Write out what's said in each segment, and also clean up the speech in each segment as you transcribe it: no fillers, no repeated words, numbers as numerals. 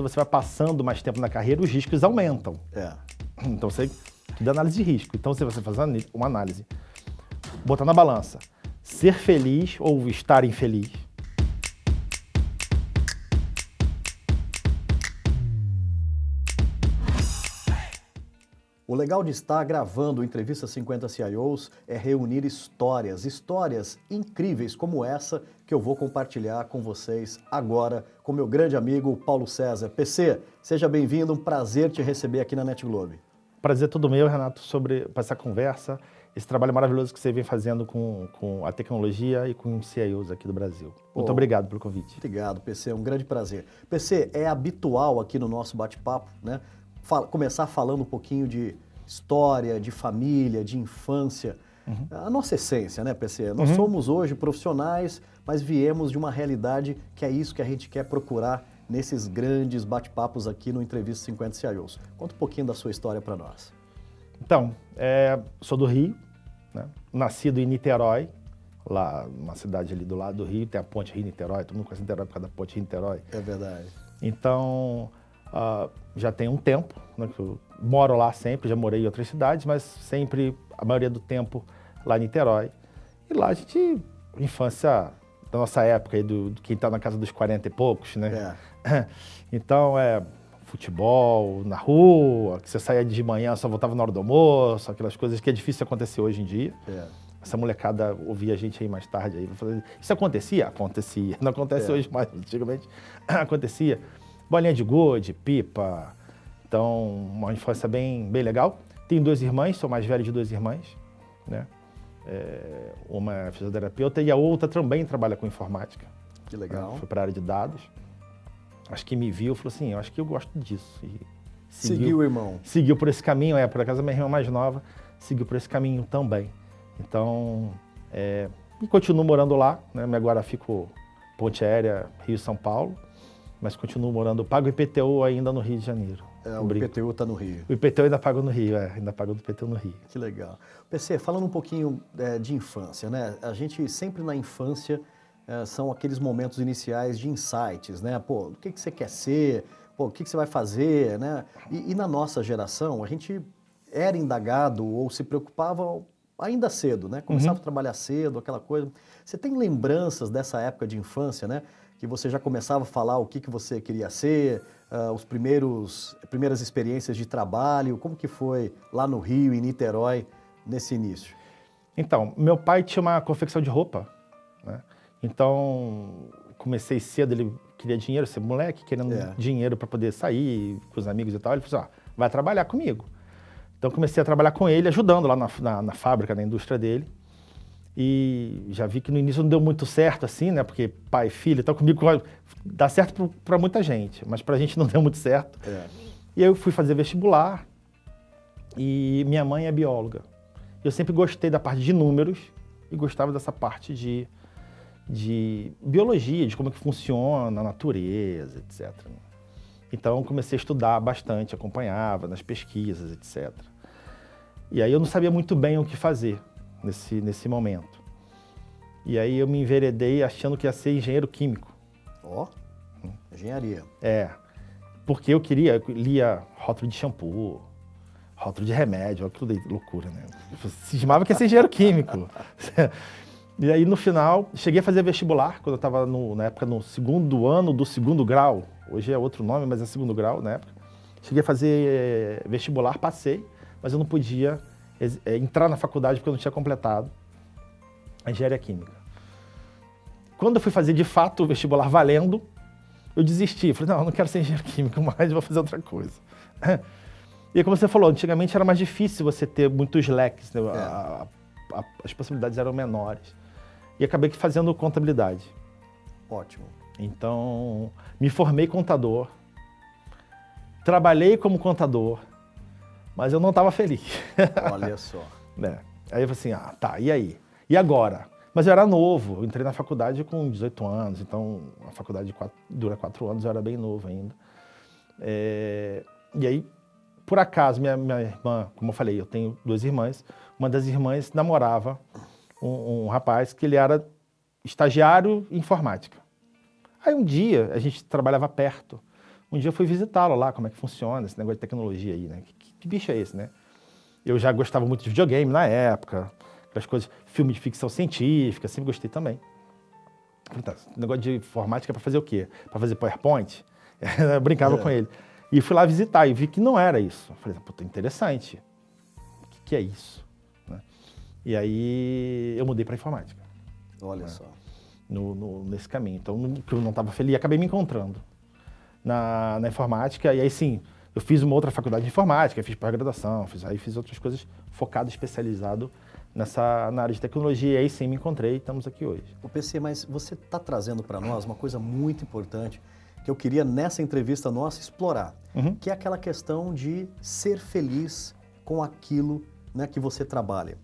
você vai passando mais tempo na carreira, os riscos aumentam. Então, tudo é análise de risco. Então, se você faz uma análise, botar na balança, ser feliz ou estar infeliz. O legal de estar gravando o Entrevista 50 CIOs é reunir histórias incríveis como essa que eu vou compartilhar com vocês agora com meu grande amigo Paulo César. PC, seja bem-vindo, um prazer te receber aqui na NetGlobe. Prazer todo meu, Renato, para essa conversa, esse trabalho maravilhoso que você vem fazendo com a tecnologia e com os CIOs aqui do Brasil. Muito obrigado pelo convite. Obrigado, PC, é um grande prazer. PC, é habitual aqui no nosso bate-papo, né? Começar falando um pouquinho de história, de família, de infância, a nossa essência, né, PC? Nós somos hoje profissionais, mas viemos de uma realidade que é isso que a gente quer procurar nesses grandes bate-papos aqui no Entrevista 50 CIOs. Conta um pouquinho da sua história para nós. Então, sou do Rio, né? Nascido em Niterói, lá numa cidade ali do lado do Rio, tem a ponte Rio-Niterói, todo mundo conhece Niterói por causa da ponte Rio-Niterói. É verdade. Então, já tem um tempo, né, que eu moro lá sempre, já morei em outras cidades, mas sempre, a maioria do tempo, lá em Niterói. E lá a gente, infância da nossa época, aí do quem está na casa dos 40 e poucos, né? Então, futebol na rua, que você saía de manhã, só voltava na hora do almoço, aquelas coisas que é difícil acontecer hoje em dia. Essa molecada ouvia a gente aí mais tarde. Aí, isso acontecia? Acontecia. Não acontece hoje mais, antigamente acontecia. Bolinha de gude, pipa. Então, uma infância bem legal. Tenho 2 irmãs, sou mais velho de 2 irmãs, né? Uma é fisioterapeuta e a outra também trabalha com informática. Que legal. Foi para a área de dados. Acho que me viu e falou assim, eu acho que eu gosto disso. E seguiu o irmão. Seguiu por esse caminho, por acaso a minha irmã mais nova seguiu por esse caminho também. Então, e continuo morando lá, né? Agora fico Ponte Aérea, Rio-São Paulo, mas continuo morando, pago IPTU ainda no Rio de Janeiro. O IPTU está no Rio. O IPTU ainda pago no Rio, ainda pago do IPTU no Rio. Que legal. PC, falando um pouquinho de infância, né? A gente sempre na infância são aqueles momentos iniciais de insights, né? Pô, o que você quer ser? Pô, o que você vai fazer, né? E na nossa geração, a gente era indagado ou se preocupava ainda cedo, né? Começava a trabalhar cedo, aquela coisa. Você tem lembranças dessa época de infância, né? Que você já começava a falar o que você queria ser, primeiras experiências de trabalho, como que foi lá no Rio, em Niterói, nesse início? Então, meu pai tinha uma confecção de roupa, né? Então, comecei cedo, ele queria dinheiro, ser moleque, querendo dinheiro para poder sair com os amigos e tal. Ele falou assim, vai trabalhar comigo. Então, comecei a trabalhar com ele, ajudando lá na fábrica, na indústria dele. E já vi que no início não deu muito certo, assim, né? Porque pai e filho, então comigo dá certo para muita gente, mas pra gente não deu muito certo. E aí eu fui fazer vestibular e minha mãe é bióloga. Eu sempre gostei da parte de números e gostava dessa parte de biologia, de como é que funciona a natureza, etc. Então comecei a estudar bastante, acompanhava nas pesquisas, etc. E aí eu não sabia muito bem o que fazer nesse momento. E aí eu me enveredei achando que ia ser engenheiro químico. Engenharia. Porque eu lia rótulo de shampoo, rótulo de remédio, aquilo daí, loucura, né? Eu cismava que ia ser engenheiro químico. E aí no final, cheguei a fazer vestibular, quando eu estava na época no segundo ano do segundo grau. Hoje é outro nome, mas é segundo grau na época. Cheguei a fazer vestibular, passei, mas eu não podia entrar na faculdade porque eu não tinha completado a engenharia química. Quando eu fui fazer de fato o vestibular valendo, eu desisti. Falei, não, eu não quero ser engenheiro químico mais, vou fazer outra coisa. E como você falou, antigamente era mais difícil você ter muitos leques, né? As possibilidades eram menores. E acabei fazendo contabilidade. Ótimo. Então, me formei contador, trabalhei como contador, mas eu não estava feliz. Olha só. Aí eu falei assim, tá, e aí? E agora? Mas eu era novo, eu entrei na faculdade com 18 anos, então a faculdade dura 4 anos, eu era bem novo ainda. E aí, por acaso, minha irmã, como eu falei, eu tenho 2 irmãs, uma das irmãs namorava um rapaz que ele era estagiário em informática. Aí um dia, a gente trabalhava perto, um dia eu fui visitá-lo lá, como é que funciona esse negócio de tecnologia aí, né? Que bicho é esse, né? Eu já gostava muito de videogame na época, aquelas coisas, filme de ficção científica, sempre gostei também. Falei, tá, negócio de informática é para fazer o quê? Para fazer PowerPoint? Eu brincava com ele. E fui lá visitar e vi que não era isso. Eu falei, puta, interessante. O que é isso? Né? E aí eu mudei para informática. Olha só. Nesse caminho. Então, que eu não estava feliz, acabei me encontrando na informática. E aí sim, eu fiz uma outra faculdade de informática, fiz pós-graduação, fiz outras coisas focado, especializado na área de tecnologia. E aí sim me encontrei e estamos aqui hoje. O PC, mas você está trazendo para nós uma coisa muito importante que eu queria nessa entrevista nossa explorar, que é aquela questão de ser feliz com aquilo, né, que você trabalha.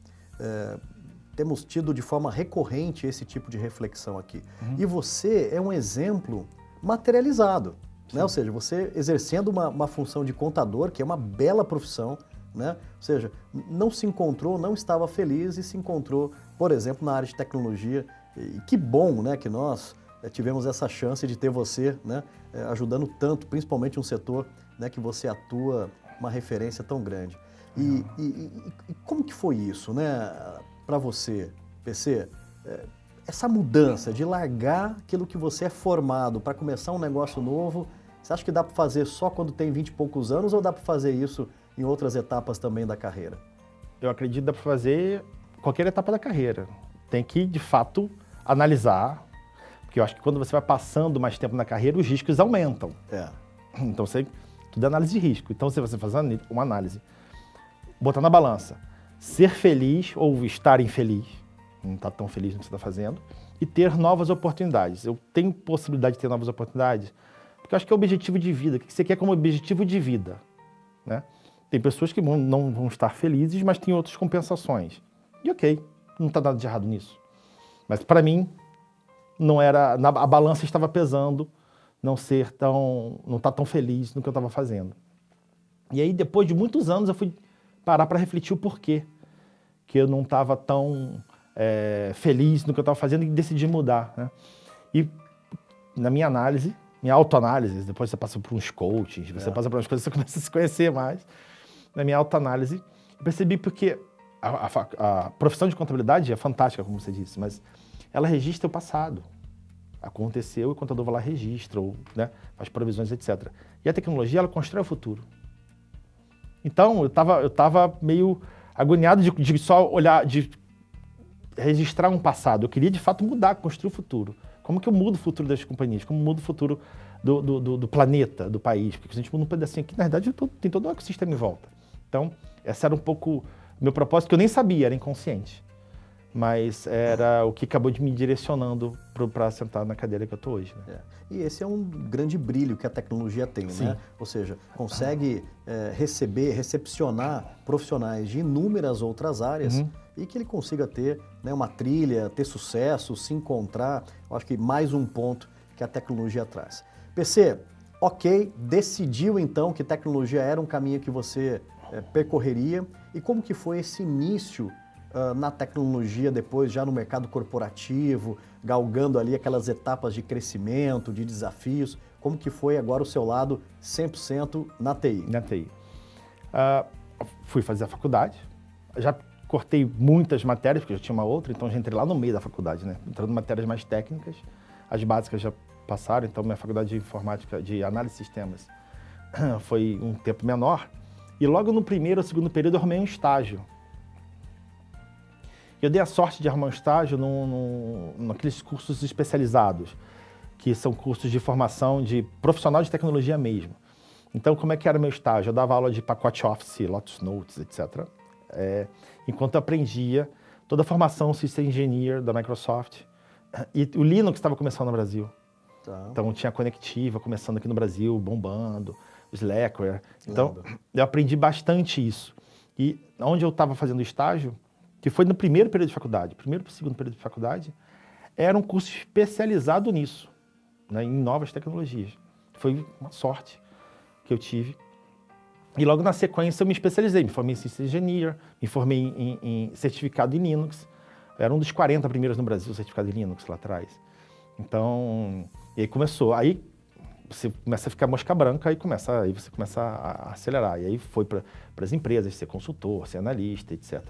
Temos tido de forma recorrente esse tipo de reflexão aqui. E você é um exemplo materializado, né? Ou seja, você exercendo uma função de contador, que é uma bela profissão, né? Ou seja, não se encontrou, não estava feliz e se encontrou, por exemplo, na área de tecnologia. E que bom, né, que nós tivemos essa chance de ter você, né, ajudando tanto, principalmente um setor, né, que você atua, uma referência tão grande. E como que foi isso, né, para você, PC? Essa mudança de largar aquilo que você é formado para começar um negócio novo, você acha que dá para fazer só quando tem 20 e poucos anos ou dá para fazer isso em outras etapas também da carreira? Eu acredito que dá para fazer qualquer etapa da carreira. Tem que, de fato, analisar, porque eu acho que quando você vai passando mais tempo na carreira, os riscos aumentam. Então, tudo é análise de risco. Então, se você faz uma análise, botar na balança, ser feliz ou estar infeliz, não está tão feliz no que você está fazendo, e ter novas oportunidades. Eu tenho possibilidade de ter novas oportunidades, porque eu acho que é o objetivo de vida. O que você quer como objetivo de vida? Né? Tem pessoas que não vão estar felizes, mas tem outras compensações. E ok, não está nada de errado nisso. Mas para mim, não era, a balança estava pesando, não estar tão feliz no que eu estava fazendo. E aí, depois de muitos anos, eu fui parar para refletir o porquê que eu não estava tão feliz no que eu estava fazendo e decidi mudar. Né? E na minha análise, minha autoanálise, depois você passa por uns coachings, você passa por umas coisas, você começa a se conhecer mais. Na minha autoanálise, eu percebi porque a profissão de contabilidade é fantástica, como você disse, mas ela registra o passado. Aconteceu e o contador vai lá, registra, ou, né, faz provisões, etc. E a tecnologia, ela constrói o futuro. Então, eu estava meio agoniado de só olhar, de registrar um passado. Eu queria, de fato, mudar, construir o futuro. Como que eu mudo o futuro das companhias? Como mudo o futuro do planeta, do país? Porque se a gente muda um pedacinho aqui, na verdade, tem todo um ecossistema em volta. Então, esse era um pouco o meu propósito, que eu nem sabia, era inconsciente. Mas era o que acabou de me direcionando para sentar na cadeira que eu estou hoje. Né? E esse é um grande brilho que a tecnologia tem, né? Ou seja, consegue recepcionar profissionais de inúmeras outras áreas e que ele consiga ter, né, uma trilha, ter sucesso, se encontrar. Eu acho que mais um ponto que a tecnologia traz. PC, ok, decidiu então que tecnologia era um caminho que você percorreria. E como que foi esse início na tecnologia, depois já no mercado corporativo, galgando ali aquelas etapas de crescimento, de desafios? Como que foi agora o seu lado 100% na TI? Na TI. Fui fazer a faculdade, já cortei muitas matérias, porque eu já tinha uma outra, então já entrei lá no meio da faculdade, né? Entrando em matérias mais técnicas, as básicas já passaram, então minha faculdade de informática, de análise de sistemas, foi um tempo menor. E logo no primeiro ou segundo período eu arrumei um estágio. Eu dei a sorte de arrumar um estágio naqueles cursos especializados, que são cursos de formação de profissional de tecnologia mesmo. Então, como é que era o meu estágio? Eu dava aula de pacote Office, Lotus Notes, etc. Enquanto eu aprendia toda a formação System Engineer da Microsoft. E o Linux estava começando no Brasil. Tá. Então, tinha a Conectiva começando aqui no Brasil, bombando, o Slackware. Então, eu aprendi bastante isso. E onde eu estava fazendo estágio, que foi no primeiro período de faculdade, primeiro para o segundo período de faculdade, era um curso especializado nisso, né, em novas tecnologias. Foi uma sorte que eu tive. E logo na sequência eu me especializei, me formei em System Engineer, me formei em certificado em Linux. Eu era um dos 40 primeiros no Brasil certificado em Linux lá atrás. Então, e aí começou. Aí você começa a ficar mosca branca, aí você começa a acelerar. E aí foi para as empresas, ser consultor, ser analista, etc.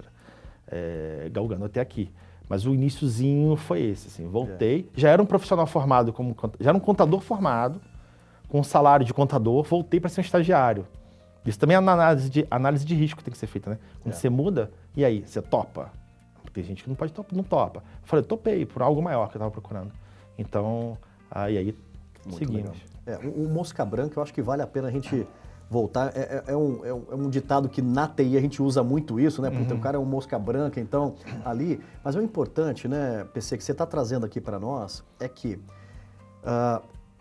Galgando até aqui. Mas o iniciozinho foi esse, assim, voltei, já era um profissional formado, já era um contador formado, com um salário de contador, voltei para ser um estagiário. Isso também é uma análise de risco que tem que ser feita, né? Quando você muda, e aí, você topa? Tem gente que não pode não topa. Eu falei, topei por algo maior que eu estava procurando. Então, aí seguimos. O mosca branca, eu acho que vale a pena a gente voltar. É um ditado que na TI a gente usa muito isso, né? Porque o cara é um mosca branca, então, ali... Mas o importante, né, PC, que você está trazendo aqui para nós, é que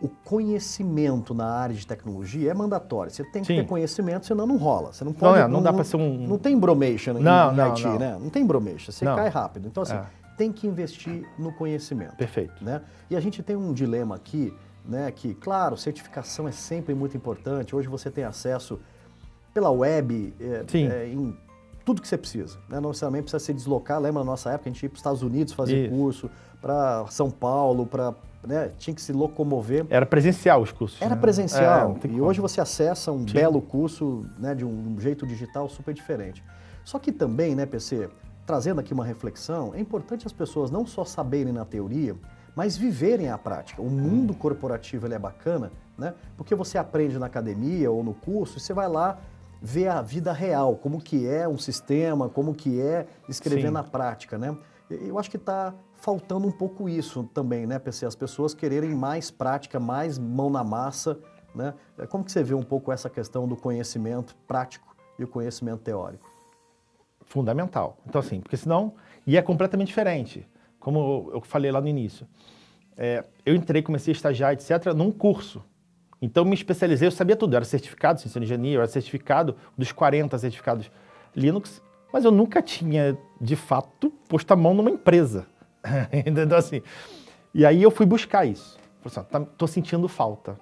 o conhecimento na área de tecnologia é mandatório. Você tem que ter conhecimento, senão não rola. Você não pode... Não dá para ser um... Não tem bromation em IT, né? Não tem bromation, você cai rápido. Então, assim, tem que investir no conhecimento. Perfeito. Né? E a gente tem um dilema aqui, né, que, claro, certificação é sempre muito importante. Hoje você tem acesso pela web em tudo que você precisa. Né? Não necessariamente precisa se deslocar. Lembra na nossa época, a gente ia para os Estados Unidos fazer curso, para São Paulo, tinha que se locomover. Era presencial os cursos. Era presencial. E hoje você acessa um belo curso, né, de um jeito digital super diferente. Só que também, né, PC, trazendo aqui uma reflexão, é importante as pessoas não só saberem na teoria, mas viverem a prática. O mundo corporativo ele é bacana, né? Porque você aprende na academia ou no curso e você vai lá ver a vida real, como que é um sistema, como que é escrever na prática, né? Eu acho que está faltando um pouco isso também, né, PC? As pessoas quererem mais prática, mais mão na massa, né? Como que você vê um pouco essa questão do conhecimento prático e o conhecimento teórico? Fundamental. Então, assim, porque senão... E é completamente diferente. Como eu falei lá no início. Eu entrei, comecei a estagiar, etc., num curso. Então, me especializei, eu sabia tudo. Eu era certificado de ciência de engenharia, eu era certificado dos 40 certificados Linux, mas eu nunca tinha, de fato, posto a mão numa empresa. Então, assim... E aí eu fui buscar isso. Falei assim, tô sentindo falta,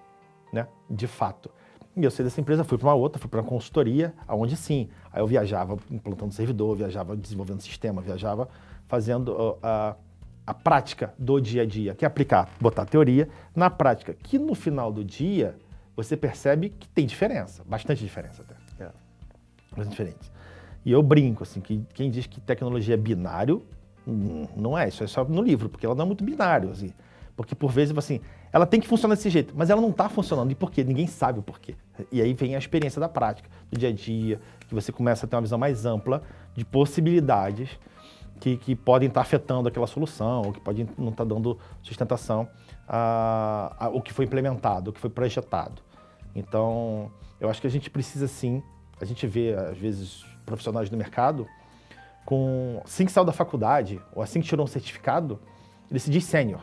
né? De fato. E eu saí dessa empresa, fui para uma outra, fui para uma consultoria, onde sim. Aí eu viajava implantando servidor, viajava desenvolvendo sistema, viajava fazendo a prática do dia a dia, que é aplicar, botar a teoria na prática, que no final do dia você percebe que tem diferença, bastante diferença até. Bastante diferente. E eu brinco, assim, que quem diz que tecnologia é binário, não é, isso é só no livro, porque ela não é muito binário, assim. Porque por vezes, assim, ela tem que funcionar desse jeito, mas ela não está funcionando. E por quê? Ninguém sabe o porquê. E aí vem a experiência da prática, do dia a dia, que você começa a ter uma visão mais ampla de possibilidades que podem estar afetando aquela solução, ou que podem não estar dando sustentação ao que foi implementado, ao que foi projetado. Então, eu acho que a gente precisa sim, a gente vê, às vezes, profissionais do mercado, assim que saiu da faculdade, ou assim que tirou um certificado, ele se diz sênior.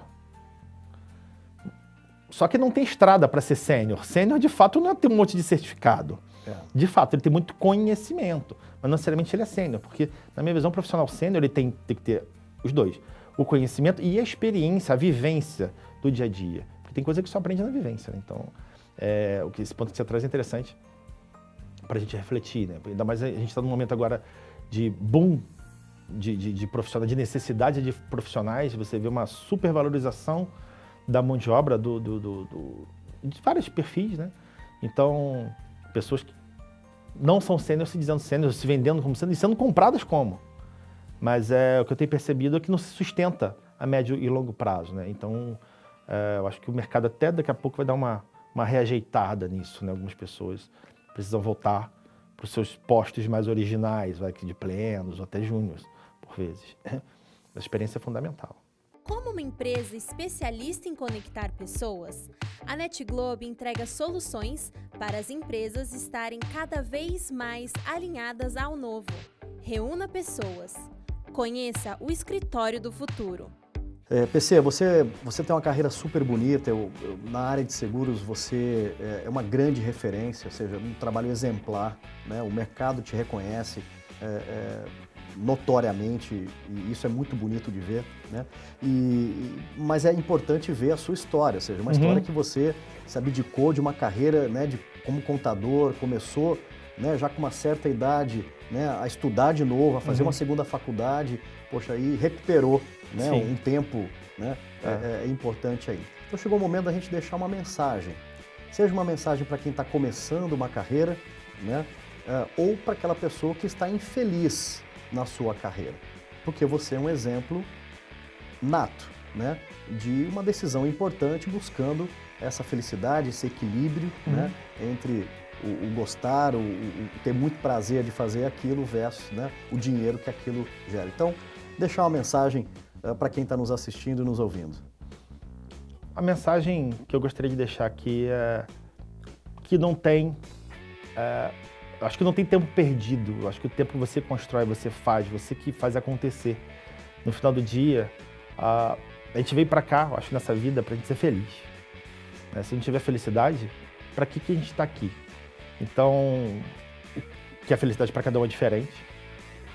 Só que não tem estrada para ser sênior. Sênior, de fato, não é ter um monte de certificado. De fato, ele tem muito conhecimento, mas não necessariamente ele é sênior, porque, na minha visão, o profissional sênior ele tem que ter os dois. O conhecimento e a experiência, a vivência do dia a dia. Porque tem coisa que só aprende na vivência, né? Então, esse ponto que você traz é interessante para a gente refletir, né? Ainda mais a gente está num momento agora de boom de profissionais, de necessidade de profissionais, você vê uma supervalorização da mão de obra de vários perfis, né? Então, pessoas que não são sênior se dizendo sênior, se vendendo como sênior e sendo compradas como. Mas o que eu tenho percebido é que não se sustenta a médio e longo prazo, né? Então, eu acho que o mercado até daqui a pouco vai dar uma reajeitada nisso, né? Algumas pessoas precisam voltar para os seus postos mais originais, de plenos ou até júniors, por vezes. A experiência é fundamental. Como uma empresa especialista em conectar pessoas, a NetGlobe entrega soluções para as empresas estarem cada vez mais alinhadas ao novo. Reúna pessoas. Conheça o escritório do futuro. PC, você tem uma carreira super bonita, na área de seguros você é uma grande referência, ou seja, um trabalho exemplar, né? O mercado te reconhece notoriamente, e isso é muito bonito de ver, né? Mas é importante ver a sua história, ou seja, uma história que você se abdicou de uma carreira, né, como contador, começou, né, já com uma certa idade, né, a estudar de novo, a fazer uma segunda faculdade, poxa, aí recuperou, né, um tempo, né, é importante aí. Então chegou o momento da gente deixar uma mensagem. seja uma mensagem para quem está começando uma carreira, né? Ou para aquela pessoa que está infeliz na sua carreira. Porque você é um exemplo nato, né? De uma decisão importante buscando essa felicidade, esse equilíbrio, né? Entre o gostar, o ter muito prazer de fazer aquilo versus, né, o dinheiro que aquilo gera. Então, deixar uma mensagem para quem está nos assistindo e nos ouvindo. A mensagem que eu gostaria de deixar aqui é que não tem... acho que não tem tempo perdido. Acho que o tempo que você constrói, você faz, você que faz acontecer. No final do dia, a gente veio para cá, acho que nessa vida, para a gente ser feliz. Né? Se a gente tiver felicidade, para que a gente está aqui? Então, que a felicidade para cada um é diferente.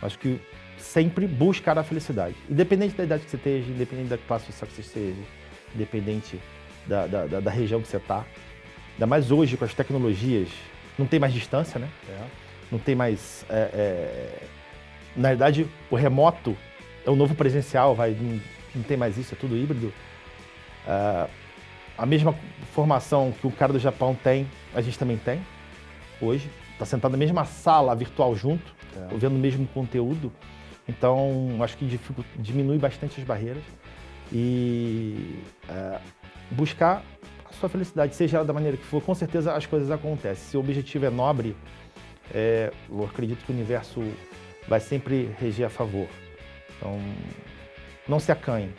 Acho que sempre buscar a felicidade. Independente da idade que você esteja, independente da classe social que você esteja, independente da região que você está. Ainda mais hoje, com as tecnologias, não tem mais distância, né? Não tem mais... Na verdade, o remoto é o novo presencial, não tem mais isso, é tudo híbrido. A mesma formação que o cara do Japão tem, a gente também tem hoje. Está sentado na mesma sala virtual junto, vendo o mesmo conteúdo. Então, acho que diminui bastante as barreiras. E buscar a sua felicidade, seja ela da maneira que for, com certeza as coisas acontecem. Se o objetivo é nobre, eu acredito que o universo vai sempre reger a favor. Então, não se acanhe,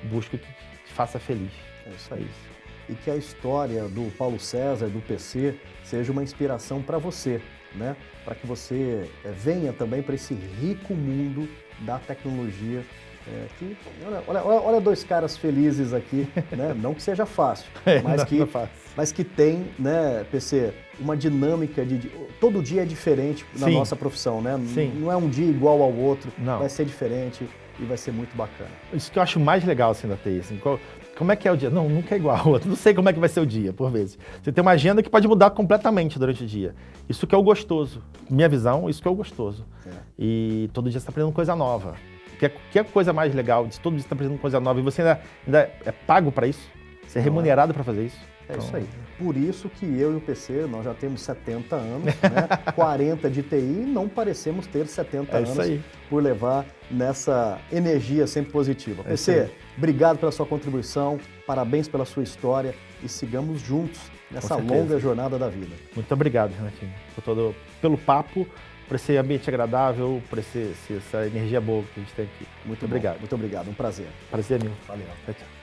busque o que te faça feliz. É isso aí. E que a história do Paulo César, do PC, seja uma inspiração para você, né? Para que você venha também para esse rico mundo da tecnologia. Olha dois caras felizes aqui, né? Não que seja fácil, mas que tem, né, PC, uma dinâmica todo dia é diferente na nossa profissão, né? Sim. Não é um dia igual ao outro, não. Vai ser diferente e vai ser muito bacana. Isso que eu acho mais legal assim da TI, assim, como é que é o dia? Não, nunca é igual ao outro. Não sei como é que vai ser o dia, por vezes. Você tem uma agenda que pode mudar completamente durante o dia. Isso que é o gostoso. Minha visão, isso que é o gostoso. E todo dia você está aprendendo coisa nova. Que é a coisa mais legal de todo dia você está aprendendo coisa nova e você ainda é pago para isso? Você é remunerado para fazer isso? É isso aí. Por isso que eu e o PC, nós já temos 70 anos, né? 40 de TI e não parecemos ter 70 anos aí. Por levar nessa energia sempre positiva. PC, obrigado pela sua contribuição, parabéns pela sua história e sigamos juntos nessa longa jornada da vida. Muito obrigado, Renatinho, pelo papo, por esse ambiente agradável, por essa energia boa que a gente tem aqui. Muito obrigado. Muito obrigado, um prazer. Prazer é meu. Valeu. Tchau, tchau.